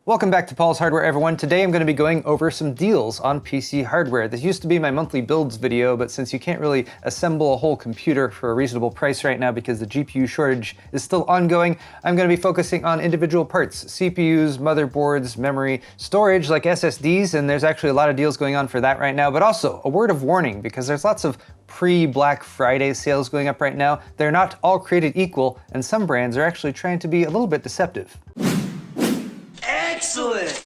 Welcome back to Paul's Hardware, everyone. Today I'm going to be going over some deals on PC hardware. This used to be my monthly builds video, but since you can't really assemble a whole computer for a reasonable price right now because the GPU shortage is still ongoing, I'm going to be focusing on individual parts, CPUs, motherboards, memory, storage like SSDs, and there's actually a lot of deals going on for that right now, but also a word of warning because there's lots of pre-Black Friday sales going up right now. They're not all created equal, and some brands are actually trying to be a little bit deceptive. Excellent!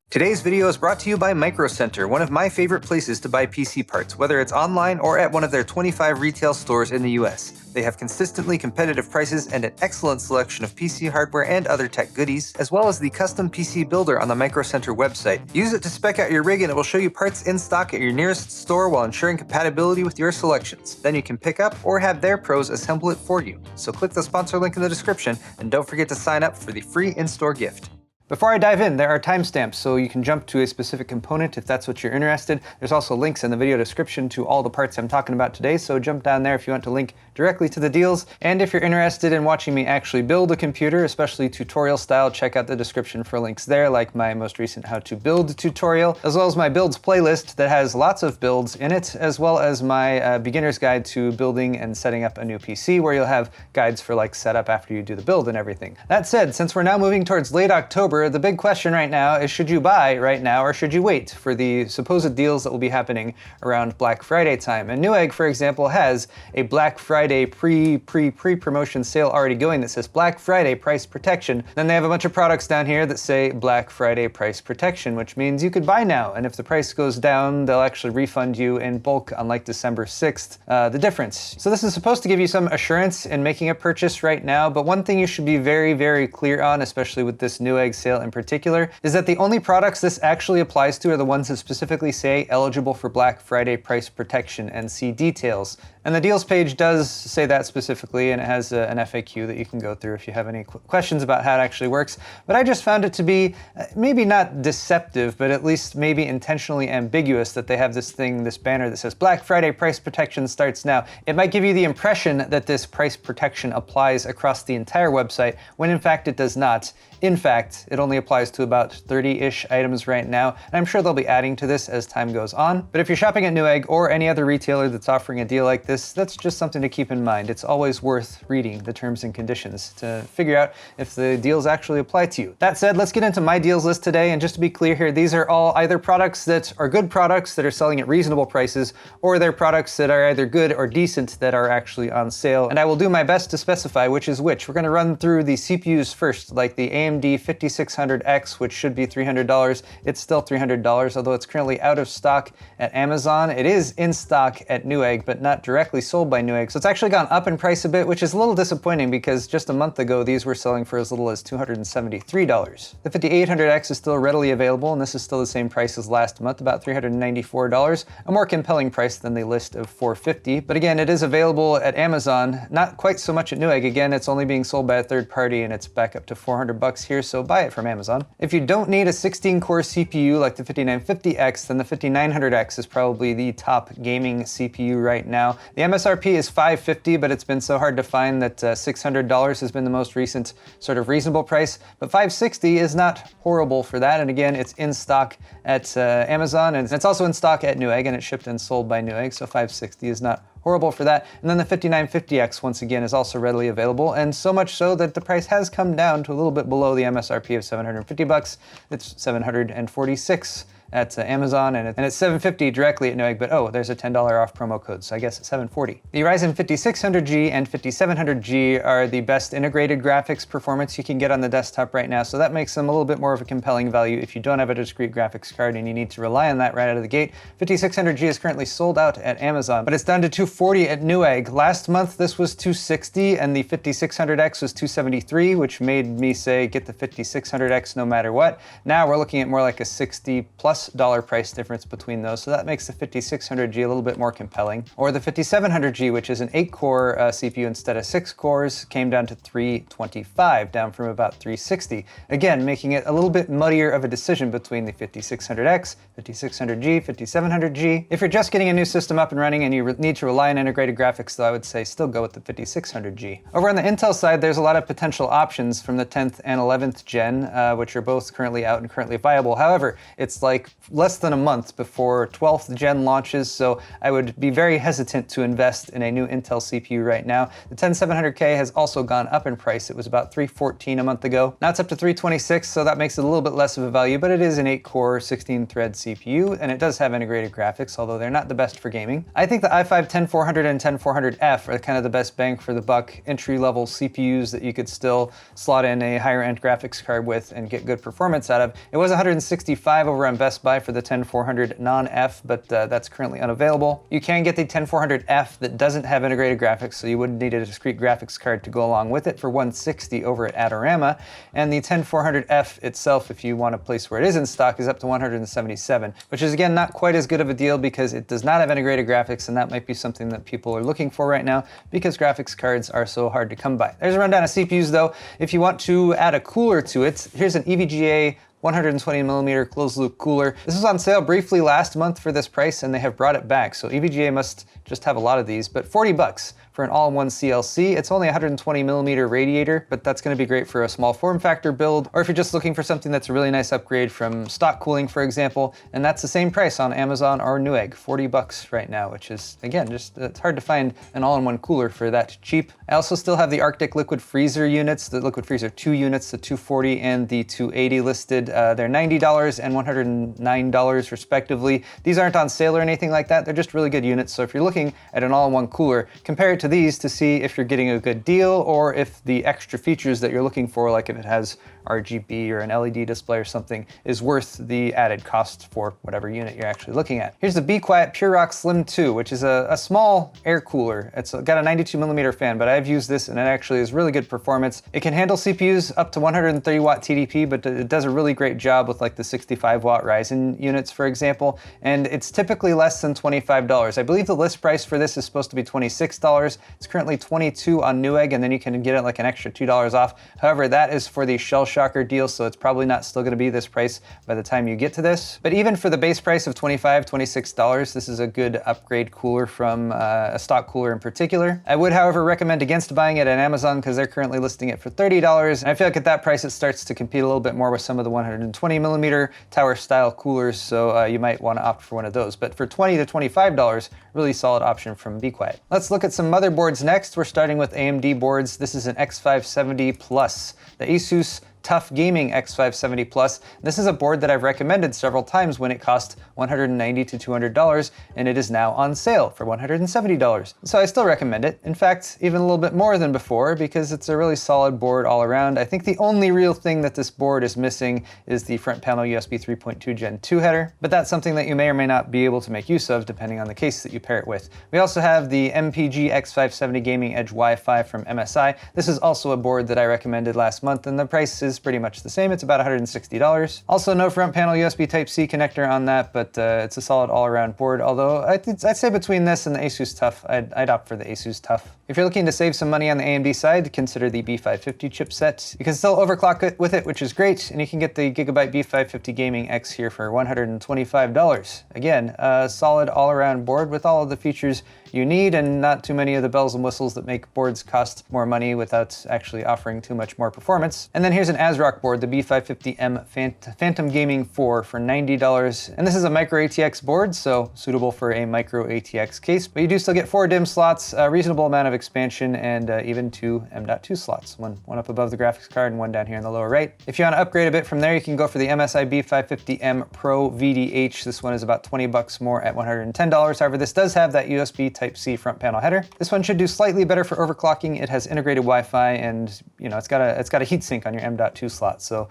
Today's video is brought to you by Micro Center, one of my favorite places to buy PC parts, whether it's online or at one of their 25 retail stores in the US. They have consistently competitive prices and an excellent selection of PC hardware and other tech goodies, as well as the custom PC builder on the Micro Center website. Use it to spec out your rig and it will show you parts in stock at your nearest store while ensuring compatibility with your selections. Then you can pick up or have their pros assemble it for you. So click the sponsor link in the description and don't forget to sign up for the free in-store gift. Before I dive in, there are timestamps, so you can jump to a specific component if that's what you're interested. There's also links in the video description to all the parts I'm talking about today, so jump down there if you want to link directly to the deals. And if you're interested in watching me actually build a computer, especially tutorial style, check out the description for links there, like my most recent how to build tutorial, as well as my builds playlist that has lots of builds in it, as well as my beginner's guide to building and setting up a new PC, where you'll have guides for like setup after you do the build and everything. That said, since we're now moving towards late October, the big question right now is, should you buy right now or should you wait for the supposed deals that will be happening around Black Friday time? And Newegg, for example, has a Black Friday pre-promotion sale already going that says Black Friday price protection. Then they have a bunch of products down here that say Black Friday price protection, which means you could buy now. And if the price goes down, they'll actually refund you in bulk on like December 6th, the difference. So this is supposed to give you some assurance in making a purchase right now. But one thing you should be very, very clear on, especially with this Newegg sale in particular, is that the only products this actually applies to are the ones that specifically say eligible for Black Friday price protection and see details. And the deals page does say that specifically, and it has an FAQ that you can go through if you have any questions about how it actually works. But I just found it to be maybe not deceptive, but at least maybe intentionally ambiguous that they have this thing, this banner that says Black Friday price protection starts now. It might give you the impression that this price protection applies across the entire website, when in fact it does not. In fact, it only applies to about 30-ish items right now, and I'm sure they'll be adding to this as time goes on. But if you're shopping at Newegg or any other retailer that's offering a deal like this, that's just something to keep in mind. It's always worth reading the terms and conditions to figure out if the deals actually apply to you. That said, let's get into my deals list today, and just to be clear here, these are all either products that are good products that are selling at reasonable prices, or they're products that are either good or decent that are actually on sale, and I will do my best to specify which is which. We're going to run through the CPUs first, like the AMD 5600X, which should be $300. It's still $300, although it's currently out of stock at Amazon. It is in stock at Newegg, but not directly sold by Newegg. So it's actually gone up in price a bit, which is a little disappointing because just a month ago, these were selling for as little as $273. The 5800X is still readily available, and this is still the same price as last month, about $394, a more compelling price than the list of $450. But again, it is available at Amazon, not quite so much at Newegg. Again, it's only being sold by a third party, and it's back up to $400 here, so buy it from Amazon. If you don't need a 16-core CPU like the 5950X, then the 5900X is probably the top gaming CPU right now. The MSRP is $550, but it's been so hard to find that $600 has been the most recent sort of reasonable price, but $560 is not horrible for that, and again, it's in stock at Amazon, and it's also in stock at Newegg, and it's shipped and sold by Newegg, so $560 is not horrible for that. And then the 5950X, once again, is also readily available, and so much so that the price has come down to a little bit below the MSRP of $750. It's $746 at Amazon, and it's $750 directly at Newegg, but oh, there's a $10 off promo code, so I guess it's $740. The Ryzen 5600G and 5700G are the best integrated graphics performance you can get on the desktop right now, so that makes them a little bit more of a compelling value if you don't have a discrete graphics card and you need to rely on that right out of the gate. 5600G is currently sold out at Amazon, but it's down to $240 at Newegg. Last month, this was $260, and the 5600X was $273, which made me say, get the 5600X no matter what. Now we're looking at more like a $60+ $50+ price difference between those, so that makes the 5600G a little bit more compelling. Or the 5700G, which is an 8-core CPU instead of 6 cores, came down to $325, down from about $360. Again, making it a little bit muddier of a decision between the 5600X, 5600G, 5700G. If you're just getting a new system up and running and you need to rely on integrated graphics, though, I would say still go with the 5600G. Over on the Intel side, there's a lot of potential options from the 10th and 11th gen, which are both currently out and currently viable. However, it's like less than a month before 12th gen launches, so I would be very hesitant to invest in a new Intel CPU right now. The 10700K has also gone up in price. It was about $314 a month ago. Now it's up to $326, so that makes it a little bit less of a value, but it is an 8-core, 16-thread CPU, and it does have integrated graphics, although they're not the best for gaming. I think the i5 10400 and 10400F are kind of the best bang for the buck entry-level CPUs that you could still slot in a higher-end graphics card with and get good performance out of. It was $165 over on Best Buy for the 10400 non-F, but that's currently unavailable. You can get the 10400F that doesn't have integrated graphics, so you wouldn't need a discrete graphics card to go along with it for $160 over at Adorama. And the 10400F itself, if you want a place where it is in stock, is up to $177, which is again not quite as good of a deal because it does not have integrated graphics, and that might be something that people are looking for right now because graphics cards are so hard to come by. There's a rundown of CPUs though. If you want to add a cooler to it, here's an EVGA 120mm closed loop cooler. This was on sale briefly last month for this price, and they have brought it back, so EVGA must just have a lot of these, but $40 for an all-in-one CLC. It's only a 120mm radiator, but that's gonna be great for a small form factor build, or if you're just looking for something that's a really nice upgrade from stock cooling, for example, and that's the same price on Amazon or Newegg, $40 right now, which is, again, just, it's hard to find an all-in-one cooler for that cheap. I also still have the Arctic liquid freezer units, the liquid freezer 2 units, the 240 and the 280 listed. They're $90 and $109 respectively. These aren't on sale or anything like that. They're just really good units. So if you're looking at an all-in-one cooler, compare it to these to see if you're getting a good deal or if the extra features that you're looking for, like if it has RGB or an LED display or something, is worth the added cost for whatever unit you're actually looking at. Here's the Be Quiet Pure Rock Slim 2, which is a small air cooler. It's got a 92mm fan, but I've used this and it actually is really good performance. It can handle CPUs up to 130 watt TDP, but it does a really great job with like the 65 watt Ryzen units, for example, and it's typically less than $25. I believe the list price for this is supposed to be $26. It's currently $22 on Newegg, and then you can get it like an extra $2 off. However, that is for the Shell Shocker deal, so it's probably not still gonna be this price by the time you get to this. But even for the base price of $25, $26, this is a good upgrade cooler from a stock cooler in particular. I would, however, recommend against buying it at Amazon because they're currently listing it for $30, and I feel like at that price it starts to compete a little bit more with some of the 120mm tower style coolers, so you might want to opt for one of those. But for $20 to $25, really solid option from Be Quiet. Let's look at some motherboards next. We're starting with AMD boards. This is an X570 Plus. The Asus Tough Gaming X570 Plus. This is a board that I've recommended several times when it cost $190 to $200, and it is now on sale for $170. So I still recommend it. In fact, even a little bit more than before because it's a really solid board all around. I think the only real thing that this board is missing is the front panel USB 3.2 Gen 2 header, but that's something that you may or may not be able to make use of depending on the case that you pair it with. We also have the MPG X570 Gaming Edge Wi-Fi from MSI. This is also a board that I recommended last month, and the price is pretty much the same. It's about $160. Also, no front panel USB Type-C connector on that, but it's a solid all-around board, although I'd say between this and the Asus Tough, I'd opt for the Asus Tough. If you're looking to save some money on the AMD side, consider the B550 chipset. You can still overclock it with it, which is great, and you can get the Gigabyte B550 Gaming X here for $125. Again, a solid all-around board with all of the features you need and not too many of the bells and whistles that make boards cost more money without actually offering too much more performance. And then here's an ASRock board, the B550M Phantom Gaming 4 for $90. And this is a micro ATX board, so suitable for a micro ATX case, but you do still get 4 DIMM slots, a reasonable amount of expansion, and even 2 M.2 slots, one up above the graphics card and one down here in the lower right. If you want to upgrade a bit from there, you can go for the MSI B550M Pro VDH. This one is about $20 more at $110. However, this does have that USB Type-C front panel header. This one should do slightly better for overclocking. It has integrated Wi-Fi, and it's got a heatsink on your M.2 got 2 slots. So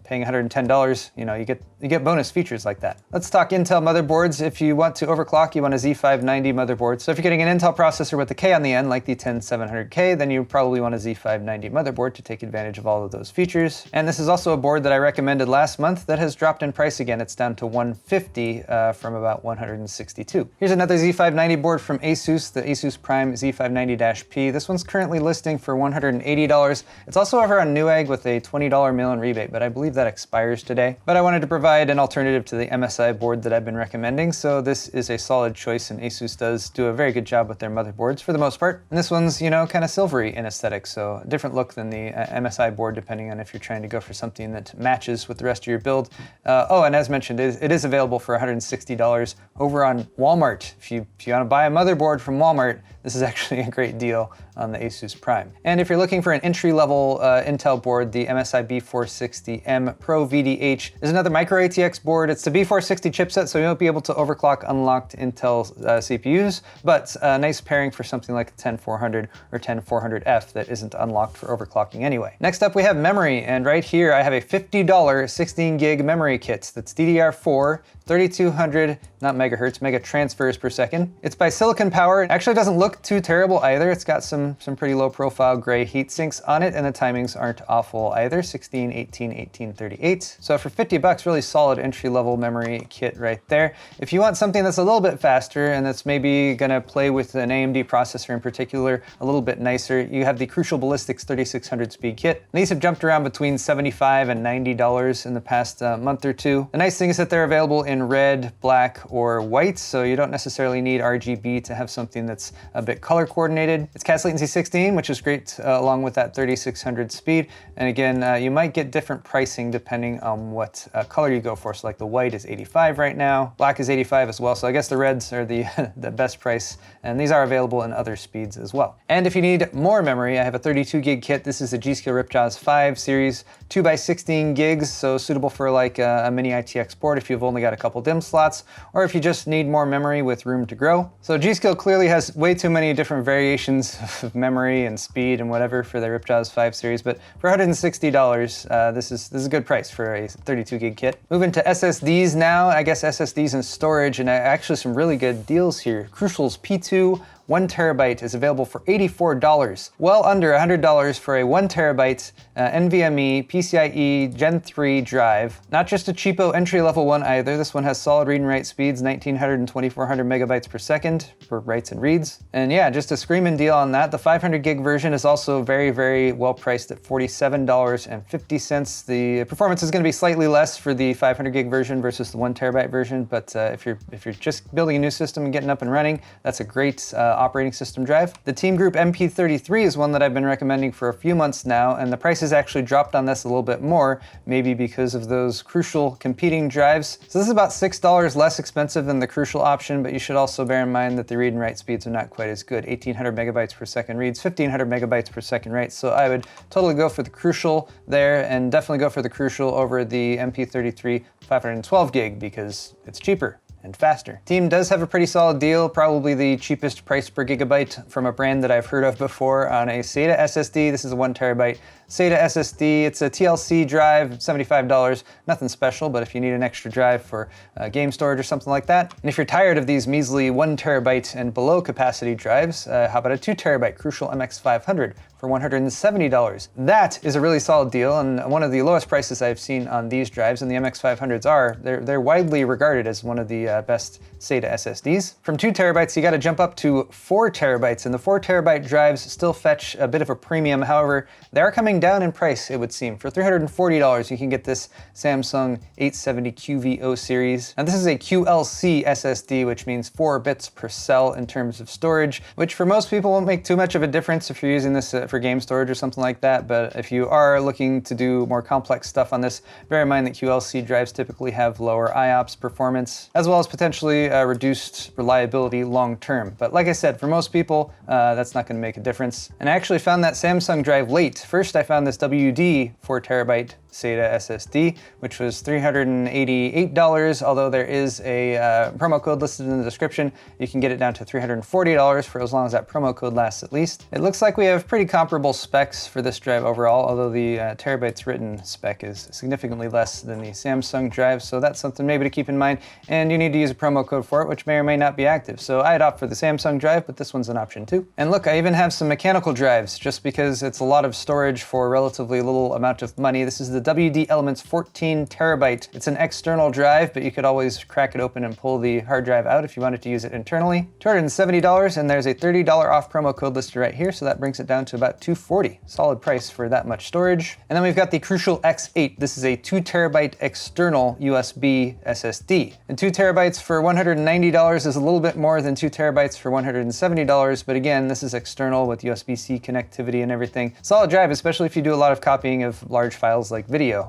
paying $110, you know, you get bonus features like that. Let's talk Intel motherboards. If you want to overclock, you want a Z590 motherboard. So if you're getting an Intel processor with a K on the end, like the 10700K, then you probably want a Z590 motherboard to take advantage of all of those features. And this is also a board that I recommended last month that has dropped in price again. It's down to $150 from about $162. Here's another Z590 board from ASUS, the ASUS Prime Z590-P. This one's currently listing for $180. It's also over on Newegg with a $20 mail-in rebate, but I believe that expires today. But I wanted to provide an alternative to the MSI board that I've been recommending, so this is a solid choice, and ASUS does do a very good job with their motherboards for the most part. And this one's, you know, kind of silvery in aesthetic, so a different look than the MSI board, depending on if you're trying to go for something that matches with the rest of your build. Oh, and as mentioned, it is available for $160 over on Walmart. If you want to buy a motherboard from Walmart, this is actually a great deal on the ASUS Prime. And if you're looking for an entry-level Intel board, the MSI B460M Pro VDH is another micro ATX board. It's the B460 chipset, so you won't be able to overclock unlocked Intel CPUs, but a nice pairing for something like a 10400 or 10400F that isn't unlocked for overclocking anyway. Next up, we have memory, and right here I have a $50 16 gig memory kit that's DDR4, 3200, not megahertz, mega transfers per second. It's by Silicon Power. It actually doesn't look too terrible either. It's got some pretty low profile gray heat sinks on it, and the timings aren't awful either, 16, 18, 18, 38. So for $50, really solid entry-level memory kit right there. If you want something that's a little bit faster and that's maybe gonna play with an AMD processor in particular a little bit nicer, you have the Crucial Ballistics 3600 speed kit. These have jumped around between $75 and $90 in the past month or two. The nice thing is that they're available in red, black, or white, so you don't necessarily need RGB to have something that's a bit color coordinated. It's CAS latency 16, which is great along with that 3600 speed. And again, you might get different pricing depending on what color you go for. So like the white is 85 right now, black is 85 as well. So I guess the reds are the, the best price, and these are available in other speeds as well. And if you need more memory, I have a 32 gig kit. This is a G.Skill Ripjaws 5 series, 2x16 gigs, so suitable for like a mini ITX board if you've only got a couple DIMM slots, or if you just need more memory with room to grow. So G.Skill clearly has way too many different variations of memory and speed and whatever for their Ripjaws 5 series, but for $160, this is a good price for a 32 gig kit. Moving to SSDs now, I guess SSDs and storage, and actually some really good deals here. Crucial's P2 1 terabyte is available for $84, well under $100 for a 1 terabyte NVMe PCIe Gen 3 drive. Not just a cheapo entry-level one either. This one has solid read and write speeds, 1900 and 2400 megabytes per second for writes and reads. And yeah, just a screaming deal on that. The 500 gig version is also very, very well priced at $47.50. The performance is going to be slightly less for the 500 gig version versus the 1 terabyte version, but if you're just building a new system and getting up and running, that's a great operating system drive. The Team Group MP33 is one that I've been recommending for a few months now, and the price has actually dropped on this a little bit more, maybe because of those Crucial competing drives. So this is about $6 less expensive than the Crucial option, but you should also bear in mind that the read and write speeds are not quite as good. 1800 megabytes per second reads, 1500 megabytes per second writes. So I would totally go for the Crucial there, and definitely go for the Crucial over the MP33 512 gig because it's cheaper and faster. Team does have a pretty solid deal, probably the cheapest price per gigabyte from a brand that I've heard of before on a SATA SSD. This is a 1 terabyte SATA SSD. It's a TLC drive, $75. Nothing special, but if you need an extra drive for game storage or something like that. And if you're tired of these measly 1 terabyte and below capacity drives, how about a 2 terabyte Crucial MX500 for $170. That is a really solid deal, and one of the lowest prices I've seen on these drives, and the MX500s are. They're widely regarded as one of the best SATA SSDs. From 2 terabytes, you gotta jump up to 4 terabytes, and the 4 terabyte drives still fetch a bit of a premium. However, they are coming down in price, it would seem. For $340, you can get this Samsung 870 QVO series. Now this is a QLC SSD, which means 4 bits per cell in terms of storage, which for most people won't make too much of a difference if you're using this for game storage or something like that. But if you are looking to do more complex stuff on this, bear in mind that QLC drives typically have lower IOPS performance, as well as potentially reduced reliability long term. But like I said, for most people, that's not going to make a difference. And I actually found that Samsung drive late. First, I found this WD 4 terabyte SATA SSD, which was $388, although there is a promo code listed in the description. You can get it down to $340 for as long as that promo code lasts at least. It looks like we have pretty common comparable specs for this drive overall, although the terabytes written spec is significantly less than the Samsung drive, so that's something maybe to keep in mind. And you need to use a promo code for it, which may or may not be active. So I'd opt for the Samsung drive, but this one's an option too. And look, I even have some mechanical drives, just because it's a lot of storage for a relatively little amount of money. This is the WD Elements 14 terabyte. It's an external drive, but you could always crack it open and pull the hard drive out if you wanted to use it internally. $270, and there's a $30 off promo code listed right here, so that brings it down to about $240. Solid price for that much storage. And then we've got the Crucial X8. This is a 2 terabyte external USB SSD. And 2 terabytes for $190 is a little bit more than 2 terabytes for $170, but again, this is external with USB-C connectivity and everything. Solid drive, especially if you do a lot of copying of large files like video,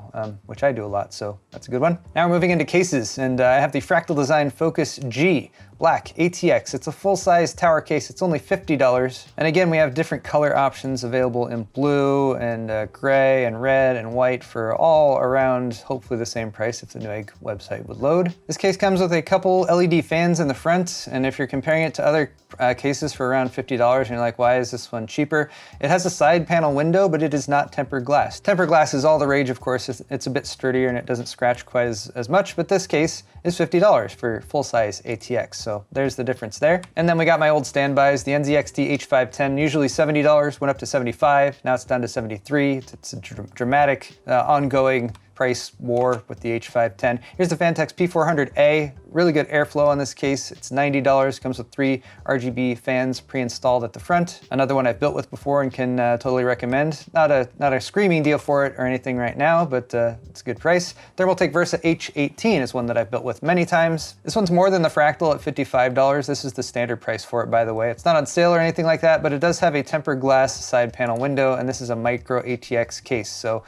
which I do a lot, so that's a good one. Now we're moving into cases, and I have the Fractal Design Focus G. Black ATX. It's a full-size tower case. It's only $50. And again, we have different color options available in blue and gray and red and white for all around hopefully the same price if the Newegg website would load. This case comes with a couple LED fans in the front, and if you're comparing it to other cases for around $50 and you're like, why is this one cheaper? It has a side panel window, but it is not tempered glass. Tempered glass is all the rage, of course. It's a bit sturdier and it doesn't scratch quite as much, but this case is $50 for full-size ATX. So there's the difference there. And then we got my old standbys, the NZXT H510, usually $70, went up to $75, now it's down to $73. It's a dramatic, ongoing price war with the H510. Here's the Fantex P400A. Really good airflow on this case. It's $90, comes with 3 RGB fans pre-installed at the front. Another one I've built with before and can totally recommend. Not a screaming deal for it or anything right now, but it's a good price. Thermaltake Versa H18 is one that I've built with many times. This one's more than the Fractal at $55. This is the standard price for it, by the way. It's not on sale or anything like that, but it does have a tempered glass side panel window, and this is a micro ATX case. So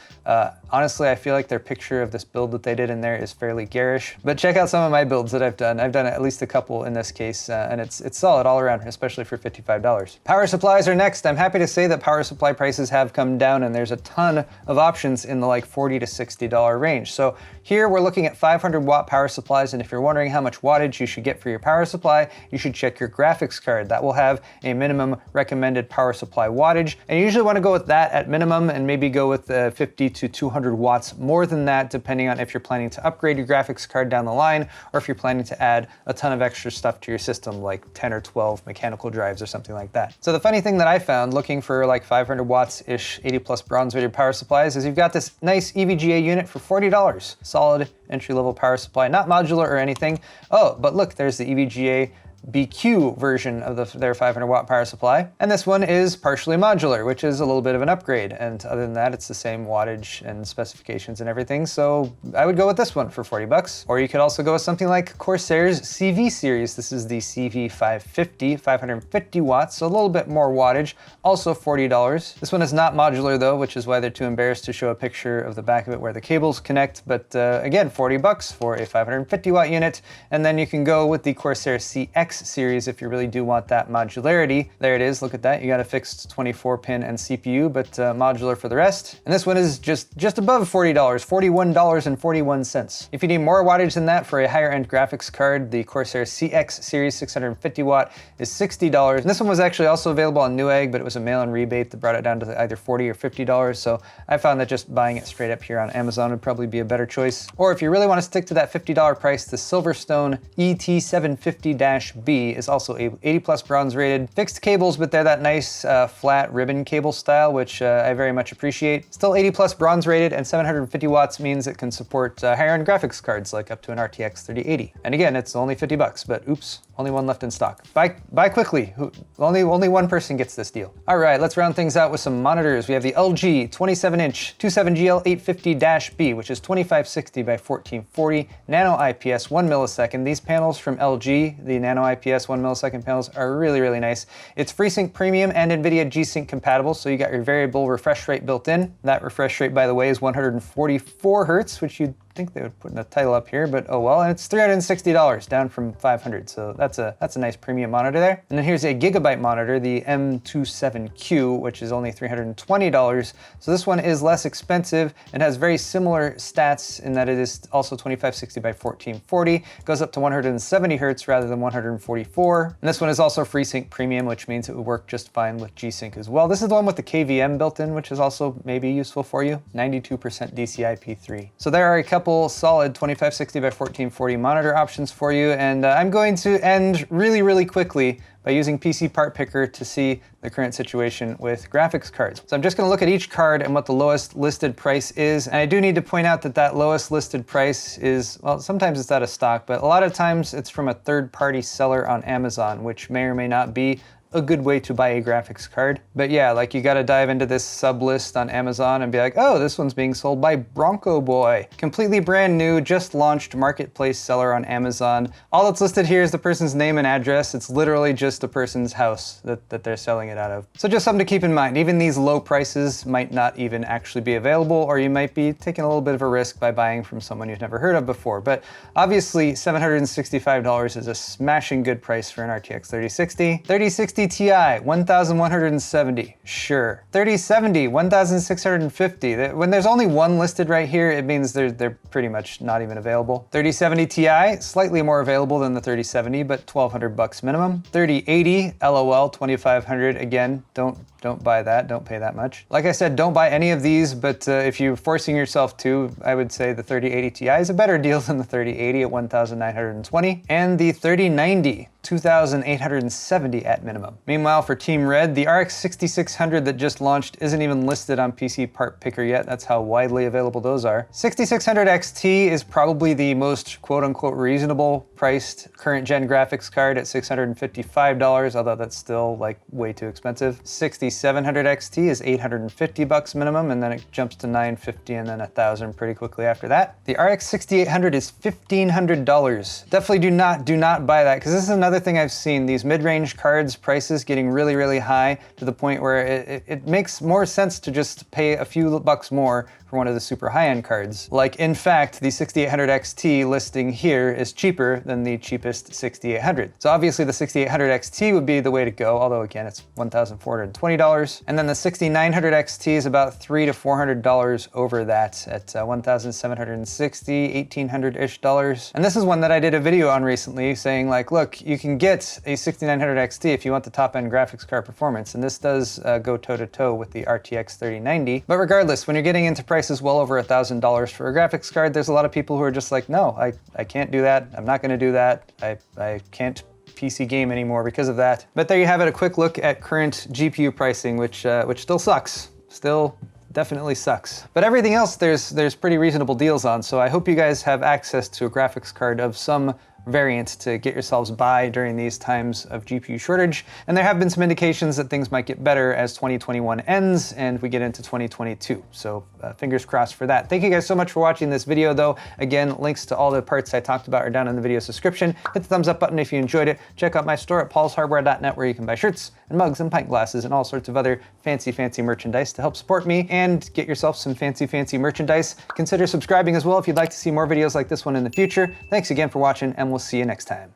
honestly, I feel like their picture of this build that they did in there is fairly garish, but check out some of my builds that I've done. I've done at least a couple in this case, and it's solid all around, especially for $55. Power supplies are next. I'm happy to say that power supply prices have come down, and there's a ton of options in the like $40 to $60 range. So here we're looking at 500 watt power supplies, and if you're wondering how much wattage you should get for your power supply, you should check your graphics card. That will have a minimum recommended power supply wattage, and you usually want to go with that at minimum and maybe go with 50 to 200 watts more than that, depending on if you're planning to upgrade your graphics card down the line or if you're planning to add a ton of extra stuff to your system, like 10 or 12 mechanical drives or something like that. So the funny thing that I found looking for like 500 watts-ish 80 plus bronze rated power supplies is you've got this nice EVGA unit for $40. Solid entry-level power supply, not modular or anything. Oh, but look, there's the EVGA BQ version of their 500 watt power supply. And this one is partially modular, which is a little bit of an upgrade. And other than that, it's the same wattage and specifications and everything. So I would go with this one for $40. Or you could also go with something like Corsair's CV series. This is the CV550, 550 watts, so a little bit more wattage, also $40. This one is not modular though, which is why they're too embarrassed to show a picture of the back of it where the cables connect. But again, $40 for a 550 watt unit. And then you can go with the Corsair CX series if you really do want that modularity. There it is, look at that. You got a fixed 24 pin and CPU, but modular for the rest. And this one is just above $40, $41.41. If you need more wattage than that for a higher end graphics card, the Corsair CX series 650 watt is $60. And this one was actually also available on Newegg, but it was a mail-in rebate that brought it down to either $40 or $50. So I found that just buying it straight up here on Amazon would probably be a better choice. Or if you really want to stick to that $50 price, the Silverstone ET750-B is also 80 plus bronze rated. Fixed cables, but they're that nice flat ribbon cable style, which I very much appreciate. Still 80 plus bronze rated, and 750 watts means it can support higher end graphics cards like up to an RTX 3080. And again, it's only $50, but oops, only one left in stock. Buy quickly. Only one person gets this deal. All right, let's round things out with some monitors. We have the LG 27-inch 27GL850-B, which is 2560 by 1440, nano IPS 1 millisecond. These panels from LG, the nano IPS 1 millisecond panels, are really, really nice. It's FreeSync Premium and NVIDIA G-Sync compatible, so you got your variable refresh rate built in. That refresh rate, by the way, is 144 hertz, which you'd think they would put the title up here, but oh well. And it's $360, down from $500. So that's a nice premium monitor there. And then here's a gigabyte monitor, the M27Q, which is only $320. So this one is less expensive and has very similar stats in that it is also 2560 by 1440. It goes up to 170 Hertz rather than 144. And this one is also FreeSync Premium, which means it would work just fine with G-Sync as well. This is the one with the KVM built in, which is also maybe useful for you. 92% DCI-P3. So there are a couple solid 2560 by 1440 monitor options for you, and I'm going to end really quickly by using PC Part Picker to see the current situation with graphics cards. So I'm just gonna look at each card and what the lowest listed price is. And I do need to point out that that lowest listed price is, well, sometimes it's out of stock, but a lot of times it's from a third-party seller on Amazon, which may or may not be a good way to buy a graphics card. But yeah, like you gotta dive into this sub list on Amazon and be like, oh, this one's being sold by Bronco Boy. Completely brand new, just launched marketplace seller on Amazon. All that's listed here is the person's name and address. It's literally just a person's house that they're selling it out of. So just something to keep in mind. Even these low prices might not even actually be available, or you might be taking a little bit of a risk by buying from someone you've never heard of before. But obviously $765 is a smashing good price for an RTX 3060. 3060 Ti, 1,170, sure. 3070, 1,650. When there's only one listed right here, it means they're pretty much not even available. 3070 Ti, slightly more available than the 3070, but $1,200 minimum. 3080, LOL, 2,500. Again, don't buy that, don't pay that much. Like I said, don't buy any of these, but if you're forcing yourself to, I would say the 3080 Ti is a better deal than the 3080 at 1,920. And the 3090, 2,870 at minimum. Meanwhile, for Team Red, the RX 6600 that just launched isn't even listed on PC Part Picker yet. That's how widely available those are. 6600 XT is probably the most quote-unquote reasonable priced current gen graphics card at $655, although that's still like way too expensive. 6700 XT is $850 minimum, and then it jumps to $950 and then $1,000 pretty quickly after that. The RX 6800 is $1,500. Definitely do not buy that, because this is another thing I've seen, these mid-range cards prices getting really high to the point where it makes more sense to just pay a few bucks more for one of the super high-end cards. Like, in fact, the 6800 XT listing here is cheaper than the cheapest 6800. So obviously the 6800 XT would be the way to go, although again, it's $1,420. And then the 6900 XT is about $300 to $400 over that at $1,760, $1,800-ish dollars. And this is one that I did a video on recently saying like, look, you can get a 6900 XT if you want the top-end graphics card performance, and this does go toe-to-toe with the RTX 3090. But regardless, when you're getting into prices well over $1,000 for a graphics card, there's a lot of people who are just like, no, I can't do that. I'm not gonna do that. I can't PC game anymore because of that. But there you have it, a quick look at current GPU pricing, which still sucks. Still definitely sucks. But everything else there's pretty reasonable deals on, so I hope you guys have access to a graphics card of some variant to get yourselves by during these times of GPU shortage. And there have been some indications that things might get better as 2021 ends and we get into 2022. So fingers crossed for that. Thank you guys so much for watching this video though. Again, links to all the parts I talked about are down in the video description. Hit the thumbs up button if you enjoyed it. Check out my store at paulshardware.net where you can buy shirts and mugs and pint glasses and all sorts of other fancy merchandise to help support me and get yourself some fancy merchandise. Consider subscribing as well if you'd like to see more videos like this one in the future. Thanks again for watching, and we'll see you next time.